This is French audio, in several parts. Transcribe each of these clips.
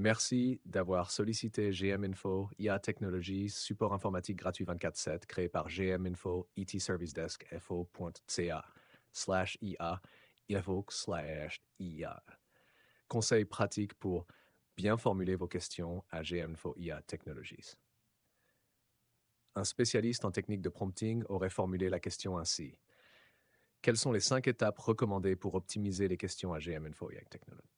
Merci d'avoir sollicité GM Info, IA Technologies, support informatique gratuit 24/7, créé par GM Info, IT Service Desk, fo.ca/IA, info/IA. Conseils pratiques pour bien formuler vos questions à GM Info IA Technologies. Un spécialiste en technique de prompting aurait formulé la question ainsi. Quelles sont les 5 étapes recommandées pour optimiser les questions à GM Info IA Technologies?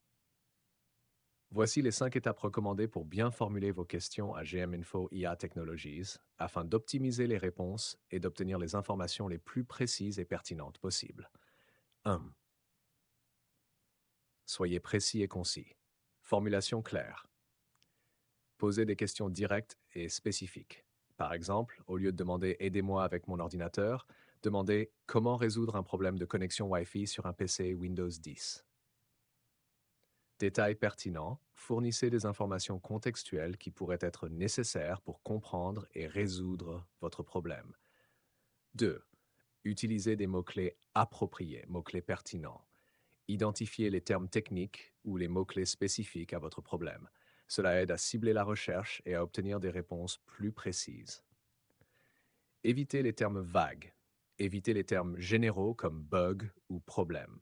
Voici les 5 étapes recommandées pour bien formuler vos questions à GM Info IA Technologies afin d'optimiser les réponses et d'obtenir les informations les plus précises et pertinentes possibles. 1. Soyez précis et concis. Formulation claire. Posez des questions directes et spécifiques. Par exemple, au lieu de demander Aidez-moi avec mon ordinateur, demandez Comment résoudre un problème de connexion Wi-Fi sur un PC Windows 10. Détails pertinents, fournissez des informations contextuelles qui pourraient être nécessaires pour comprendre et résoudre votre problème. 2. Utilisez des mots-clés appropriés, mots-clés pertinents. Identifiez les termes techniques ou les mots-clés spécifiques à votre problème. Cela aide à cibler la recherche et à obtenir des réponses plus précises. Évitez les termes vagues. Évitez les termes généraux comme bug ou problème.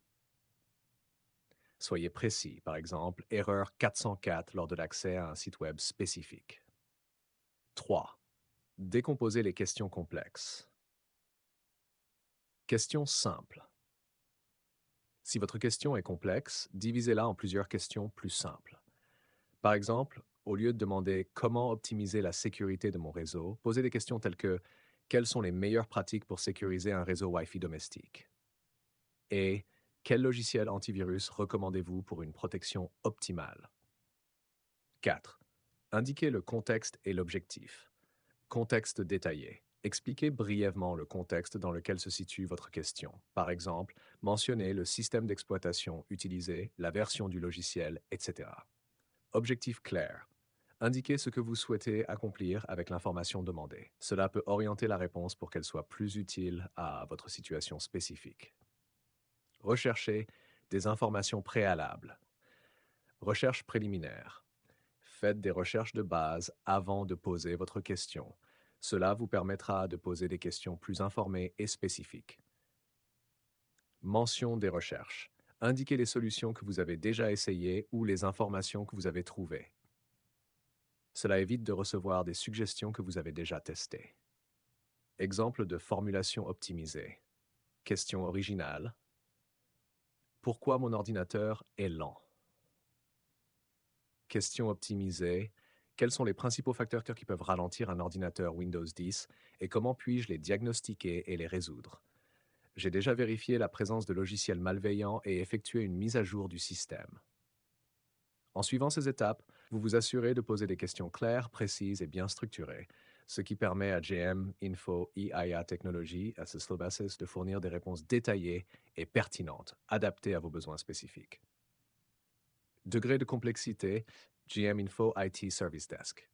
Soyez précis, par exemple, erreur 404 lors de l'accès à un site web spécifique. 3. Décomposez les questions complexes. Question simple. Si votre question est complexe, divisez-la en plusieurs questions plus simples. Par exemple, au lieu de demander comment optimiser la sécurité de mon réseau, posez des questions telles que quelles sont les meilleures pratiques pour sécuriser un réseau Wi-Fi domestique? Et quel logiciel antivirus recommandez-vous pour une protection optimale? 4. Indiquez le contexte et l'objectif. Contexte détaillé. Expliquez brièvement le contexte dans lequel se situe votre question. Par exemple, mentionnez le système d'exploitation utilisé, la version du logiciel, etc. Objectif clair. Indiquez ce que vous souhaitez accomplir avec l'information demandée. Cela peut orienter la réponse pour qu'elle soit plus utile à votre situation spécifique. Recherchez des informations préalables. Recherche préliminaire. Faites des recherches de base avant de poser votre question. Cela vous permettra de poser des questions plus informées et spécifiques. Mention des recherches. Indiquez les solutions que vous avez déjà essayées ou les informations que vous avez trouvées. Cela évite de recevoir des suggestions que vous avez déjà testées. Exemple de formulation optimisée. Question originale. Pourquoi mon ordinateur est lent? Question optimisée. Quels sont les principaux facteurs qui peuvent ralentir un ordinateur Windows 10 et comment puis-je les diagnostiquer et les résoudre? J'ai déjà vérifié la présence de logiciels malveillants et effectué une mise à jour du système. En suivant ces étapes, vous vous assurez de poser des questions claires, précises et bien structurées, ce qui permet à GM Info EIA Technology à Slobasis de fournir des réponses détaillées et pertinentes, adaptées à vos besoins spécifiques. Degré de complexité, GM Info IT Service Desk.